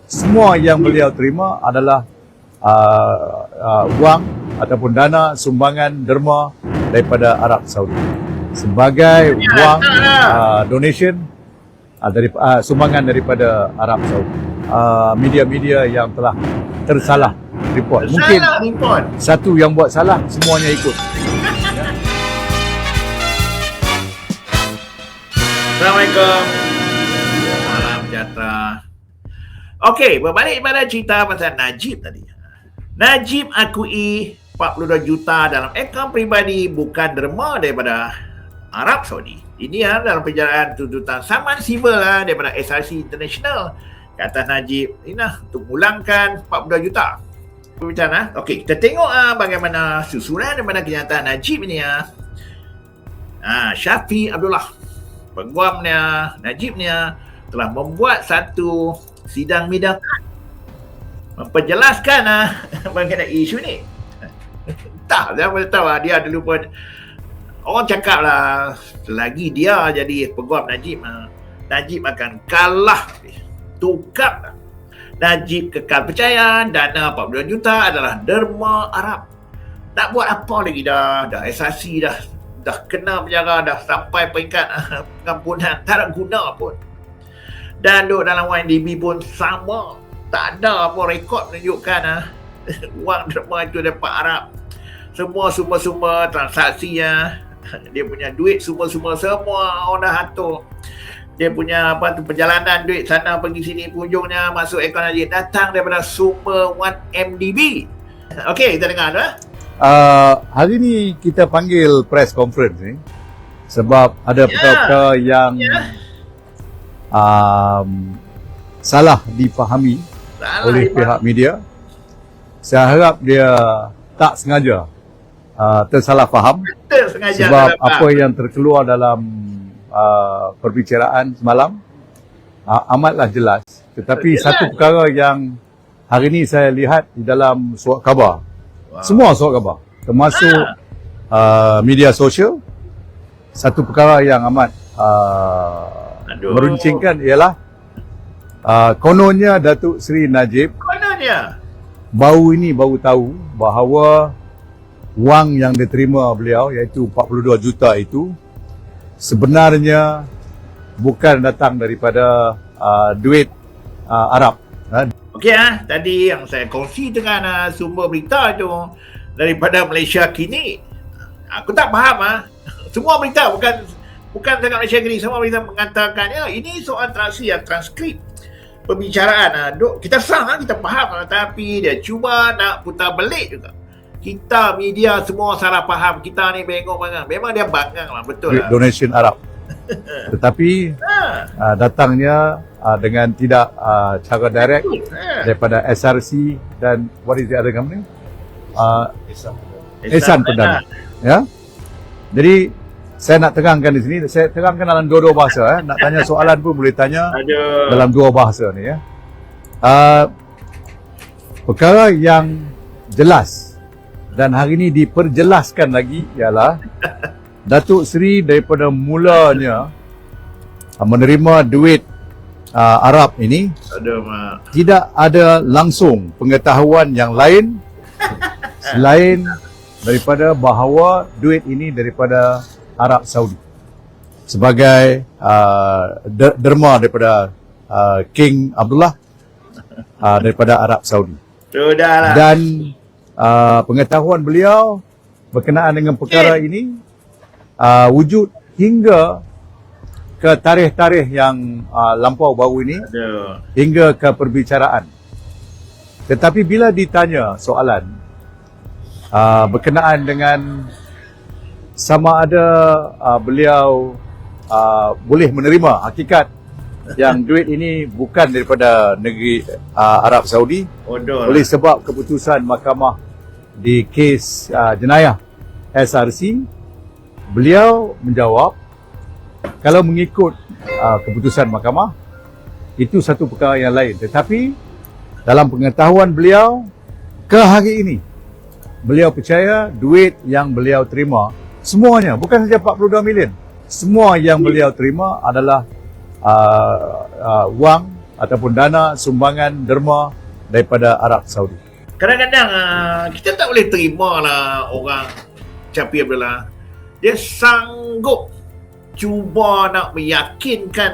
semua yang beliau terima adalah wang ataupun dana sumbangan derma daripada Arab Saudi sebagai wang donation dari sumbangan daripada Arab Saudi. Media-media yang telah tersalah report. Mungkin satu yang buat salah, semuanya ikut. Assalamualaikum. Salam sejahtera. Okey, berbalik pada cerita pasal Najib tadi. Najib akui 42 juta dalam akaun peribadi bukan derma daripada Arab Saudi. Ini dalam perjalanan tuntutan saman sivil daripada SRC International. Kata Najib, ini untuk pulangkan 42 juta. Berbicara, okey, kita tengok bagaimana susunan daripada kenyataan Najib ini. Syafi Abdullah, peguamnya Najibnya, telah membuat satu sidang media memperjelaskan mengenai isu ni. Entah, saya boleh tahu dia dulu pun orang cakap lah, selagi dia jadi peguam Najib, Najib akan kalah, tukar. Najib kekal percaya dana 42 juta adalah derma Arab. Tak buat apa lagi dah SRC dah kena penjara, dah sampai peringkat pengampunan, tak ada guna pun. Dan duduk dalam YNDB pun sama, tak ada apa rekod menunjukkan wang derma itu dapat Arab. Semua sumber-sumber transaksi dia punya duit semua orang dah atur. Dia punya perjalanan duit sana pergi sini, ujungnya masuk akaun Najib datang daripada sumber 1MDB. Okey, kita dengar tu. Hari ni kita panggil press conference ni sebab ada perkara-perkara yang salah difahami oleh pihak media. Saya harap dia tak sengaja tersalah faham sebab apa yang terkeluar dalam perbicaraan semalam amatlah jelas. Tetapi satu perkara yang hari ni saya lihat di dalam surat khabar, semua surat khabar termasuk media sosial, satu perkara yang amat meruncingkan ialah kononnya Datuk Seri Najib baru tahu bahawa wang yang diterima beliau iaitu 42 juta itu sebenarnya bukan datang daripada duit Arab. Okey, tadi yang saya kongsi dengan sumber berita tu daripada Malaysia Kini. Aku tak faham semua berita bukan dekat Malaysia Kini, semua berita mengatakan ini soal transkrip perbicaraan. Kita sah, kita faham, tapi dia cuba nak putar belik juga. Kita media semua salah faham. Kita ni bengong banget. Memang dia bangang lah, betul lah. Donation Arab. Tetapi datangnya dengan tidak cara direct daripada SRC dan what is the other company? Ehsan Perdana. Ya. Jadi saya nak terangkan di sini, saya terangkan dalam dua-dua bahasa. Nak tanya soalan pun boleh tanya dalam dua bahasa ni ya. Perkara yang jelas dan hari ini diperjelaskan lagi ialah Datuk Seri daripada mulanya menerima duit Arab ini tidak ada langsung pengetahuan yang lain selain daripada bahawa duit ini daripada Arab Saudi sebagai derma daripada King Abdullah daripada Arab Saudi. Sudahlah. Dan pengetahuan beliau berkenaan dengan perkara ini wujud hingga ke tarikh-tarikh yang lampau baru ini. Hingga ke perbicaraan. Tetapi bila ditanya soalan berkenaan dengan sama ada beliau boleh menerima hakikat yang duit ini bukan daripada negeri Arab Saudi oleh sebab keputusan mahkamah di kes jenayah SRC, beliau menjawab kalau mengikut keputusan mahkamah itu satu perkara yang lain. Tetapi dalam pengetahuan beliau ke hari ini, beliau percaya duit yang beliau terima semuanya, bukan saja 42 million, semua yang beliau terima adalah wang ataupun dana sumbangan derma daripada Arab Saudi. Kadang-kadang kita tak boleh terima lah orang Capi Abdullah. Dia sanggup cuba nak meyakinkan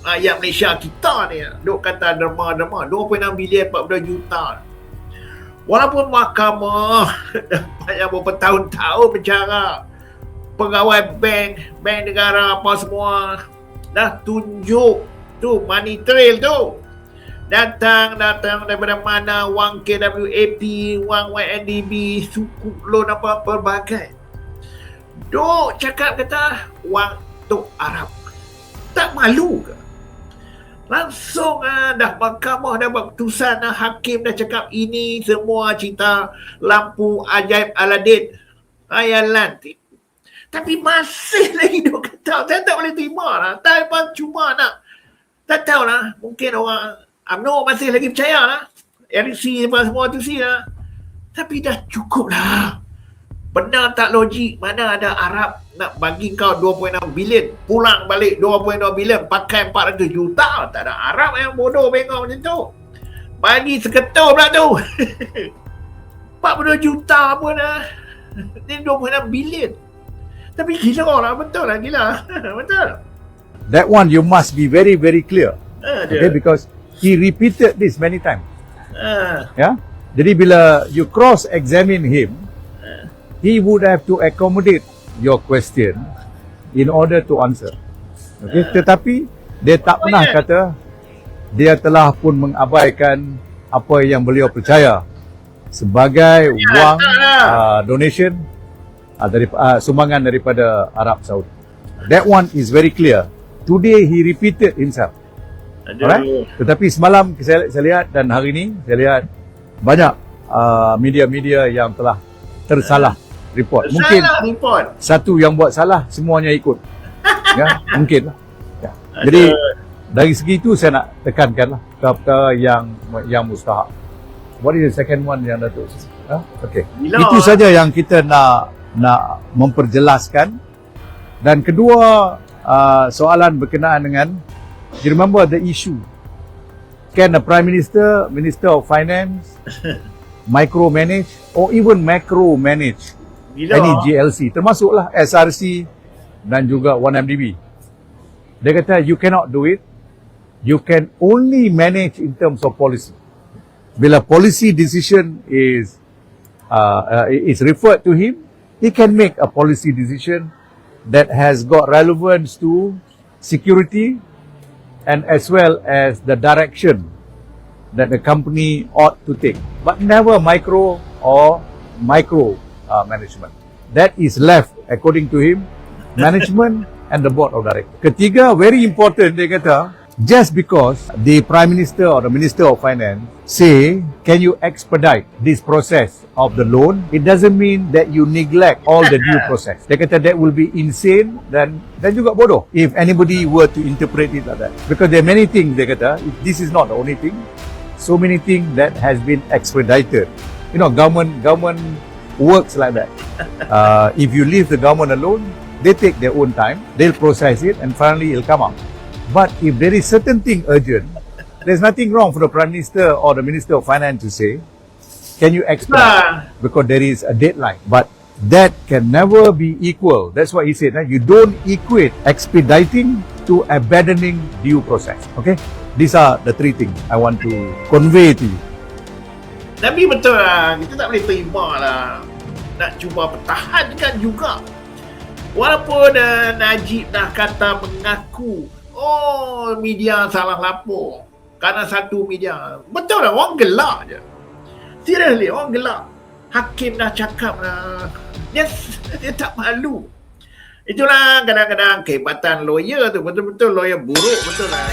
rakyat Malaysia kita ni. Duk kata derma-derma 2.6 bilion 42 juta. Walaupun mahkamah yang bertahun-tahun bercara, pegawai bank negara apa semua dah tunjuk tu money trail tu. Datang daripada mana, wang KWAP, wang YNDB, sukuk loan apa pelbagai. Duk cakap kata wang Tok Arab. Tak malu ke? Langsung dah mahkamah dah buat keputusan, hakim dah cakap ini semua cerita lampu ajaib Aladin, hayalan. Tapi masih lagi duk kata, saya tak boleh terima lah. Taliban cuma nak, tak tahulah, mungkin orang UMNO masih lagi percaya lah. LC semua tu lah. Tapi dah cukup lah. Benar tak logik, mana ada Arab nak bagi kau 2.6 bilion, pulang balik 2.2 bilion, pakai 400 juta. Tak ada Arab yang bodoh bengong macam tu. Bagi seketul pula tu. 42 juta pun ni 2.6 bilion. Tapi gila lah, betul lah gila. Betul. That one you must be very very clear. Okay, because he repeated this many times. Yeah. Jadi bila you cross examine him, he would have to accommodate your question in order to answer. Okay, tetapi dia tak pernah kata dia telah pun mengabaikan apa yang beliau percaya sebagai wang donation dari sumbangan daripada Arab Saudi. That one is very clear. Today he repeated himself. Alright? Tetapi semalam saya lihat dan hari ini saya lihat banyak media-media yang telah tersalah report. Mungkin report. Satu yang buat salah semuanya ikut. Ya, mungkin lah. Ya. Jadi dari segi itu saya nak tekankanlah perkara yang mustahak. What is the second one yang Datuk? Okay. Itu saja yang kita nak memperjelaskan. Dan kedua soalan berkenaan dengan, you remember the issue, can the Prime Minister, Minister of Finance micromanage or even macro-manage any GLC, termasuklah SRC dan juga 1MDB. Dia kata you cannot do it, you can only manage in terms of policy. Bila policy decision is referred to him, he can make a policy decision that has got relevance to security and as well as the direction that the company ought to take, but never micro or micro management. That is left, according to him, management and the board of directors. Ketiga, very important, dia kata, just because the Prime Minister or the Minister of Finance say, can you expedite this process of the loan, it doesn't mean that you neglect all the due process. Dia kata that will be insane dan juga bodoh if anybody were to interpret it like that. Because there are many things, dia kata, this is not the only thing, so many things that has been expedited. You know, government works like that. If you leave the government alone, they take their own time, they'll process it and finally it'll come out. But if there is certain thing urgent, there's nothing wrong for the Prime Minister or the Minister of Finance to say, can you expedite? Because there is a deadline. But that can never be equal. That's why he said, you don't equate expediting to abandoning due process. Okay? These are the three things I want to convey to you. Tapi betul lah, kita tak boleh terima lah. Nak cuba pertahankan juga. Walaupun Najib dah kata mengaku, media salah lapor. Kerana satu media. Betul lah, orang gelak je. Seriously, orang gelak. Hakim dah cakap lah. Dia tak malu. Itulah kadang-kadang kehebatan lawyer tu. Betul-betul lawyer buruk, betul lah.